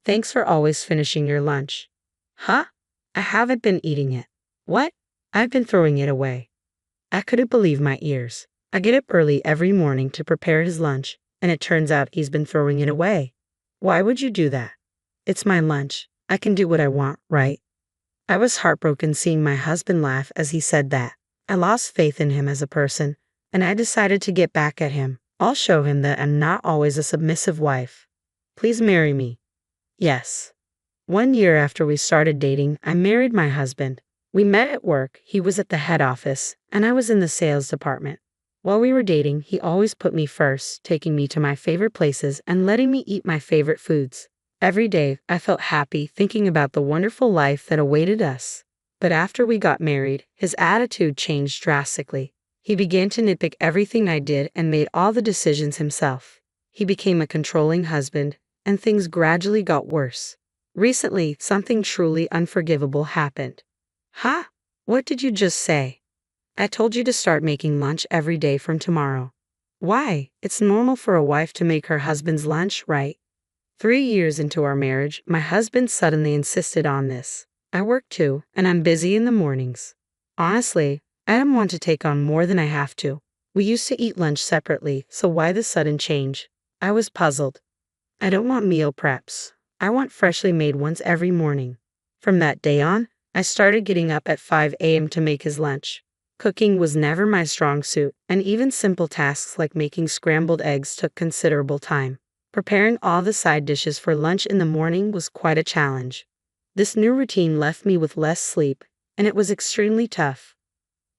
Thanks for always finishing your lunch. Huh? I haven't been eating it. What? I've been throwing it away. I couldn't believe my ears. I get up early every morning to prepare his lunch, and it turns out he's been throwing it away. Why would you do that? It's my lunch. I can do what I want, right? I was heartbroken seeing my husband laugh as he said that. I lost faith in him as a person, and I decided to get back at him. I'll show him that I'm not always a submissive wife. Please marry me. Yes. 1 year after we started dating, I married my husband. We met at work. He was at the head office, and I was in the sales department. While we were dating, he always put me first, taking me to my favorite places and letting me eat my favorite foods. Every day, I felt happy thinking about the wonderful life that awaited us. But after we got married, his attitude changed drastically. He began to nitpick everything I did and made all the decisions himself. He became a controlling husband, and things gradually got worse. Recently, something truly unforgivable happened. Huh? What did you just say? I told you to start making lunch every day from tomorrow. Why? It's normal for a wife to make her husband's lunch, right? 3 years into our marriage, my husband suddenly insisted on this. I work too, and I'm busy in the mornings. Honestly, I don't want to take on more than I have to. We used to eat lunch separately, so why the sudden change? I was puzzled. I don't want meal preps. I want freshly made ones every morning. From that day on, I started getting up at 5 a.m. to make his lunch. Cooking was never my strong suit, and even simple tasks like making scrambled eggs took considerable time. Preparing all the side dishes for lunch in the morning was quite a challenge. This new routine left me with less sleep, and it was extremely tough.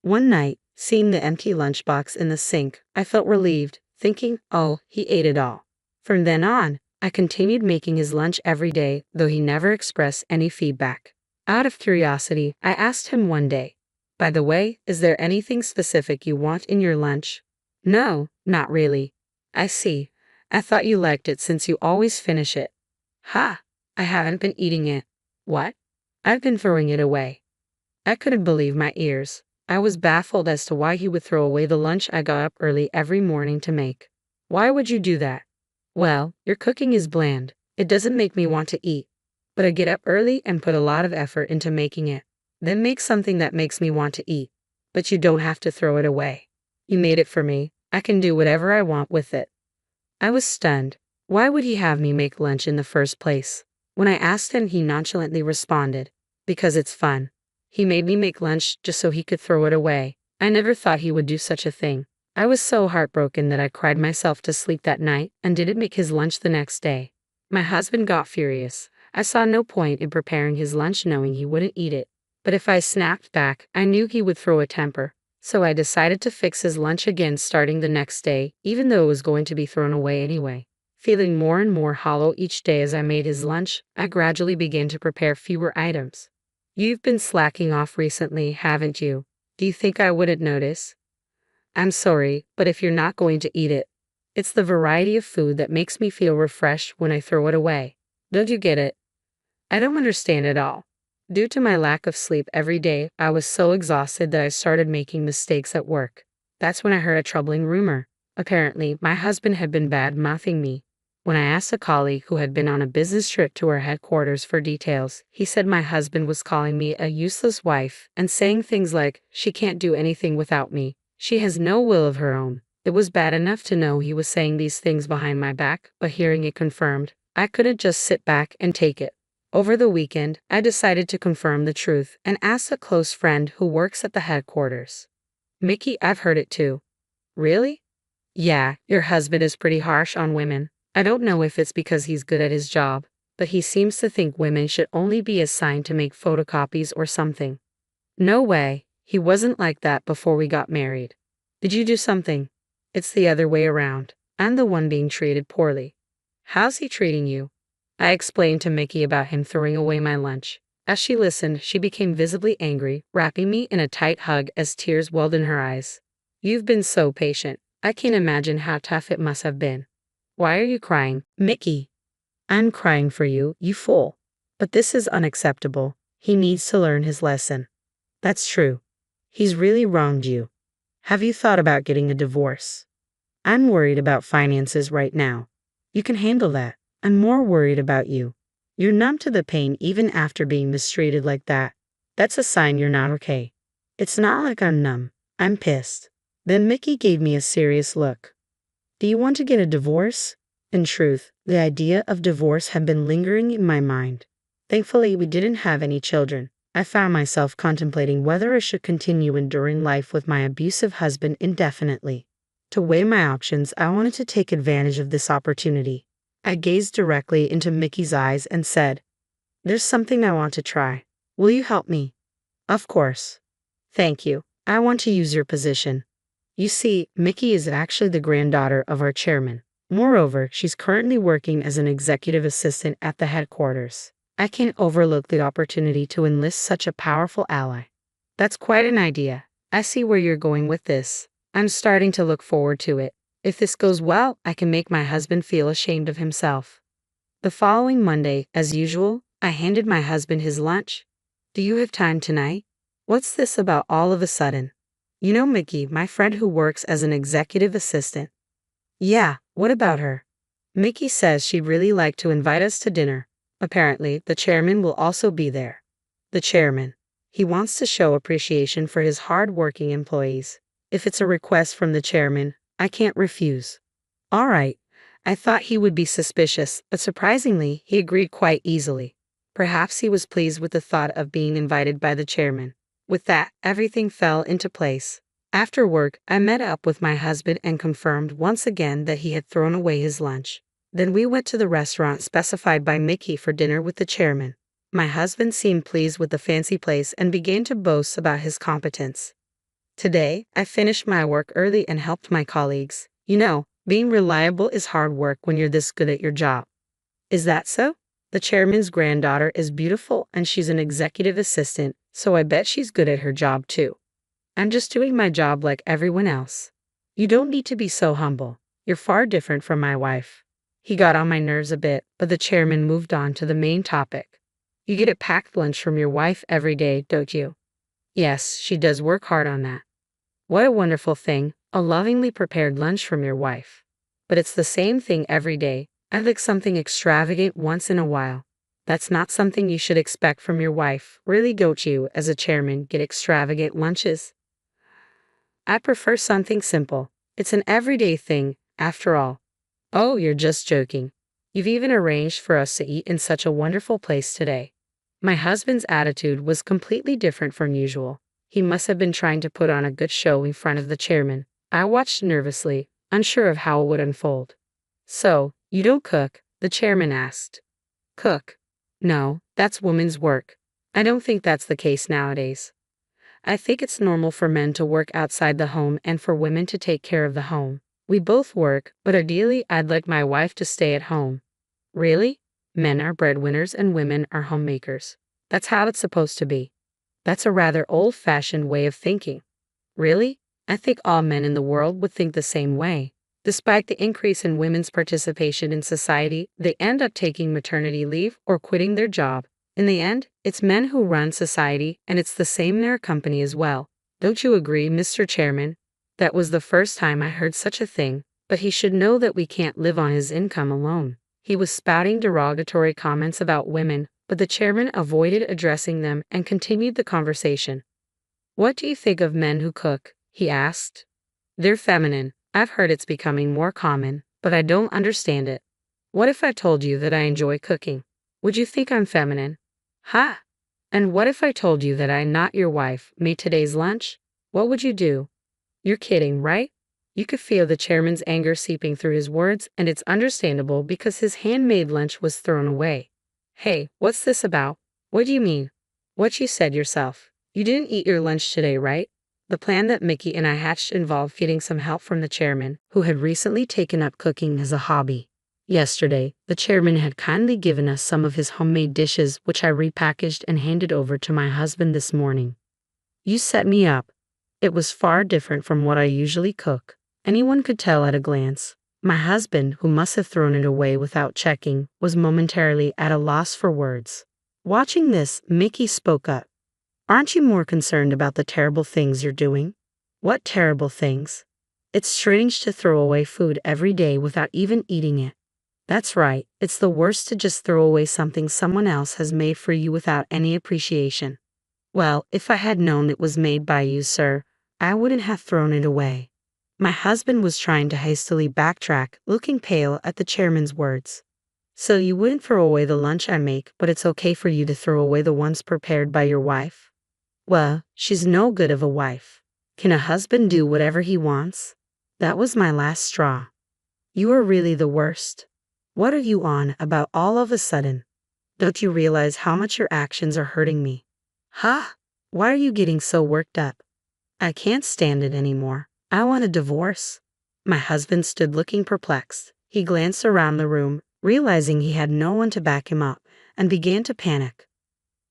One night, seeing the empty lunchbox in the sink, I felt relieved, thinking, oh, he ate it all. From then on, I continued making his lunch every day, though he never expressed any feedback. Out of curiosity, I asked him one day, by the way, is there anything specific you want in your lunch? No, not really. I see. I thought you liked it since you always finish it. Ha! I haven't been eating it. What? I've been throwing it away. I couldn't believe my ears. I was baffled as to why he would throw away the lunch I got up early every morning to make. Why would you do that? Well, your cooking is bland. It doesn't make me want to eat. But I get up early and put a lot of effort into making it. Then make something that makes me want to eat. But you don't have to throw it away. You made it for me. I can do whatever I want with it. I was stunned. Why would he have me make lunch in the first place? When I asked him, he nonchalantly responded, because it's fun. He made me make lunch just so he could throw it away. I never thought he would do such a thing. I was so heartbroken that I cried myself to sleep that night and didn't make his lunch the next day. My husband got furious. I saw no point in preparing his lunch knowing he wouldn't eat it. But if I snapped back, I knew he would throw a temper. So I decided to fix his lunch again starting the next day, even though it was going to be thrown away anyway. Feeling more and more hollow each day as I made his lunch, I gradually began to prepare fewer items. You've been slacking off recently, haven't you? Do you think I wouldn't notice? I'm sorry, but if you're not going to eat it, it's the variety of food that makes me feel refreshed when I throw it away. Don't you get it? I don't understand at all. Due to my lack of sleep every day, I was so exhausted that I started making mistakes at work. That's when I heard a troubling rumor. Apparently, my husband had been bad-mouthing me. When I asked a colleague who had been on a business trip to our headquarters for details, he said my husband was calling me a useless wife and saying things like, she can't do anything without me. She has no will of her own. It was bad enough to know he was saying these things behind my back, but hearing it confirmed, I couldn't just sit back and take it. Over the weekend, I decided to confirm the truth and asked a close friend who works at the headquarters. Mickey, I've heard it too. Really? Yeah, your husband is pretty harsh on women. I don't know if it's because he's good at his job, but he seems to think women should only be assigned to make photocopies or something. No way, he wasn't like that before we got married. Did you do something? It's the other way around. I'm the one being treated poorly. How's he treating you? I explained to Mickey about him throwing away my lunch. As she listened, she became visibly angry, wrapping me in a tight hug as tears welled in her eyes. You've been so patient. I can't imagine how tough it must have been. Why are you crying, Mickey? I'm crying for you, you fool. But this is unacceptable. He needs to learn his lesson. That's true. He's really wronged you. Have you thought about getting a divorce? I'm worried about finances right now. You can handle that. I'm more worried about you. You're numb to the pain even after being mistreated like that. That's a sign you're not okay. It's not like I'm numb. I'm pissed. Then Mickey gave me a serious look. Do you want to get a divorce? In truth, the idea of divorce had been lingering in my mind. Thankfully, we didn't have any children. I found myself contemplating whether I should continue enduring life with my abusive husband indefinitely. To weigh my options, I wanted to take advantage of this opportunity. I gazed directly into Mickey's eyes and said, "There's something I want to try. Will you help me?" "Of course." "Thank you. I want to use your position." You see, Mickey is actually the granddaughter of our chairman. Moreover, she's currently working as an executive assistant at the headquarters. I can't overlook the opportunity to enlist such a powerful ally. That's quite an idea. I see where you're going with this. I'm starting to look forward to it. If this goes well, I can make my husband feel ashamed of himself. The following Monday, as usual, I handed my husband his lunch. "Do you have time tonight?" "What's this about all of a sudden?" "You know Mickey, my friend who works as an executive assistant." "Yeah, what about her?" "Mickey says she'd really like to invite us to dinner. Apparently, the chairman will also be there." "The chairman. He wants to show appreciation for his hard-working employees. If it's a request from the chairman, I can't refuse." "All right." I thought he would be suspicious, but surprisingly, he agreed quite easily. Perhaps he was pleased with the thought of being invited by the chairman. With that, everything fell into place. After work, I met up with my husband and confirmed once again that he had thrown away his lunch. Then we went to the restaurant specified by Mickey for dinner with the chairman. My husband seemed pleased with the fancy place and began to boast about his competence. Today, I finished my work early and helped my colleagues. You know, being reliable is hard work when you're this good at your job. Is that so? The chairman's granddaughter is beautiful and she's an executive assistant, so I bet she's good at her job too. I'm just doing my job like everyone else. You don't need to be so humble. You're far different from my wife. He got on my nerves a bit, but the chairman moved on to the main topic. You get a packed lunch from your wife every day, don't you? Yes, she does work hard on that. What a wonderful thing, a lovingly prepared lunch from your wife. But it's the same thing every day. I'd like something extravagant once in a while. That's not something you should expect from your wife. Really, don't you, as a chairman, get extravagant lunches? I prefer something simple. It's an everyday thing, after all. Oh, you're just joking. You've even arranged for us to eat in such a wonderful place today. My husband's attitude was completely different from usual. He must have been trying to put on a good show in front of the chairman. I watched nervously, unsure of how it would unfold. "So, you don't cook?" the chairman asked. "Cook? No, that's women's work. I don't think that's the case nowadays. I think it's normal for men to work outside the home and for women to take care of the home. We both work, but ideally I'd like my wife to stay at home." "Really? Men are breadwinners and women are homemakers. That's how it's supposed to be." "That's a rather old-fashioned way of thinking." "Really? I think all men in the world would think the same way. Despite the increase in women's participation in society, they end up taking maternity leave or quitting their job. In the end, it's men who run society, and it's the same in our company as well. Don't you agree, Mr. Chairman?" That was the first time I heard such a thing, but he should know that we can't live on his income alone. He was spouting derogatory comments about women, but the chairman avoided addressing them and continued the conversation. "What do you think of men who cook?" he asked. "They're feminine. I've heard it's becoming more common, but I don't understand it. What if I told you that I enjoy cooking? Would you think I'm feminine?" "Ha! And what if I told you that I, not your wife, made today's lunch? What would you do?" "You're kidding, right?" You could feel the chairman's anger seeping through his words, and it's understandable because his handmade lunch was thrown away. "Hey, what's this about? What do you mean?" "What you said yourself. You didn't eat your lunch today, right?" The plan that Mickey and I hatched involved getting some help from the chairman, who had recently taken up cooking as a hobby. Yesterday, the chairman had kindly given us some of his homemade dishes, which I repackaged and handed over to my husband this morning. You set me up. It was far different from what I usually cook. Anyone could tell at a glance. My husband, who must have thrown it away without checking, was momentarily at a loss for words. Watching this, Mickey spoke up. "Aren't you more concerned about the terrible things you're doing?" "What terrible things?" "It's strange to throw away food every day without even eating it." That's right, it's the worst to just throw away something someone else has made for you without any appreciation. Well, if I had known it was made by you, sir, I wouldn't have thrown it away. My husband was trying to hastily backtrack, looking pale at the chairman's words. So you wouldn't throw away the lunch I make, but it's okay for you to throw away the ones prepared by your wife? Well, she's no good of a wife. Can a husband do whatever he wants? That was my last straw. You are really the worst. What are you on about all of a sudden? Don't you realize how much your actions are hurting me? Huh? Why are you getting so worked up? I can't stand it anymore. I want a divorce. My husband stood looking perplexed. He glanced around the room, realizing he had no one to back him up, and began to panic.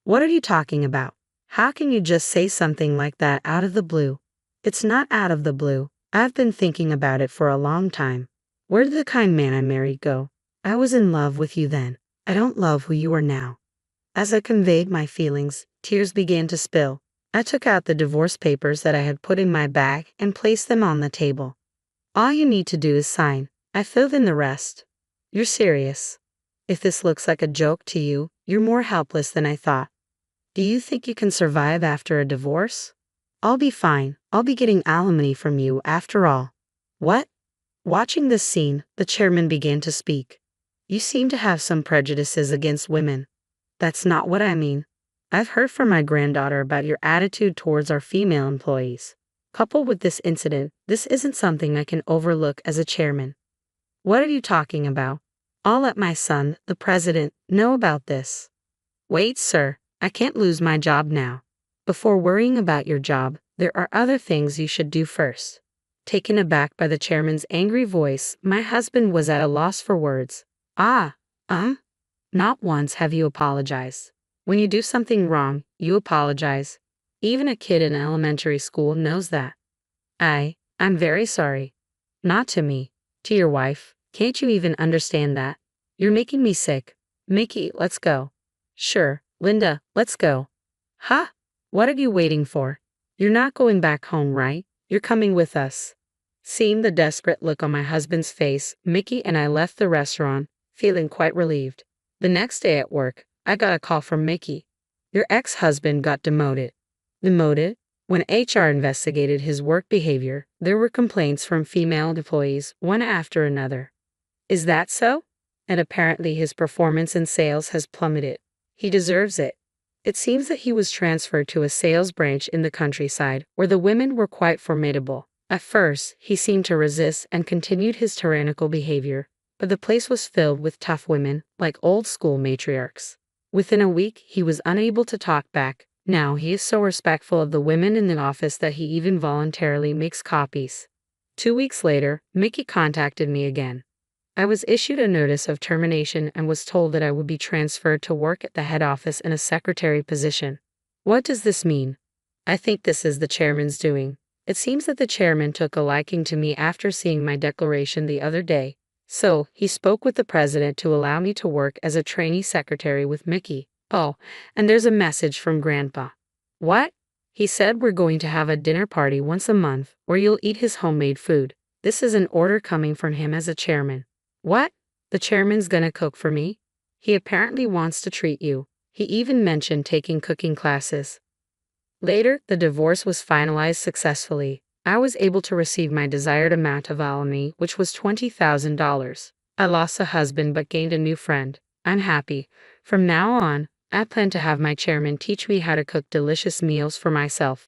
What are you talking about? How can you just say something like that out of the blue? It's not out of the blue. I've been thinking about it for a long time. Where did the kind man I married go? I was in love with you then. I don't love who you are now. As I conveyed my feelings, tears began to spill. I took out the divorce papers that I had put in my bag and placed them on the table. All you need to do is sign. I filled in the rest. You're serious. If this looks like a joke to you, you're more helpless than I thought. Do you think you can survive after a divorce? I'll be fine. I'll be getting alimony from you after all. What? Watching this scene, the chairman began to speak. You seem to have some prejudices against women. That's not what I mean. I've heard from my granddaughter about your attitude towards our female employees. Coupled with this incident, this isn't something I can overlook as a chairman. What are you talking about? I'll let my son, the president, know about this. Wait, sir, I can't lose my job now. Before worrying about your job, there are other things you should do first. Taken aback by the chairman's angry voice, my husband was at a loss for words. Not once have you apologized. When you do something wrong, you apologize. Even a kid in elementary school knows that. I'm very sorry. Not to me, to your wife. Can't you even understand that? You're making me sick. Mickey, let's go. Sure, Linda, let's go. Huh? What are you waiting for? You're not going back home, right? You're coming with us. Seeing the desperate look on my husband's face, Mickey and I left the restaurant, feeling quite relieved. The next day at work, I got a call from Mickey. Your ex-husband got demoted. Demoted? When HR investigated his work behavior, there were complaints from female employees, one after another. Is that so? And apparently his performance in sales has plummeted. He deserves it. It seems that he was transferred to a sales branch in the countryside, where the women were quite formidable. At first, he seemed to resist and continued his tyrannical behavior, but the place was filled with tough women, like old-school matriarchs. Within a week, he was unable to talk back. Now he is so respectful of the women in the office that he even voluntarily makes copies. 2 weeks later, Mickey contacted me again. I was issued a notice of termination and was told that I would be transferred to work at the head office in a secretary position. What does this mean? I think this is the chairman's doing. It seems that the chairman took a liking to me after seeing my declaration the other day. So, he spoke with the president to allow me to work as a trainee secretary with Mickey. Oh, and there's a message from Grandpa. What? He said we're going to have a dinner party once a month, where you'll eat his homemade food. This is an order coming from him as a chairman. What? The chairman's gonna cook for me? He apparently wants to treat you. He even mentioned taking cooking classes. Later, the divorce was finalized successfully. I was able to receive my desired amount of alimony, which was $20,000. I lost a husband but gained a new friend. I'm happy. From now on, I plan to have my chairman teach me how to cook delicious meals for myself.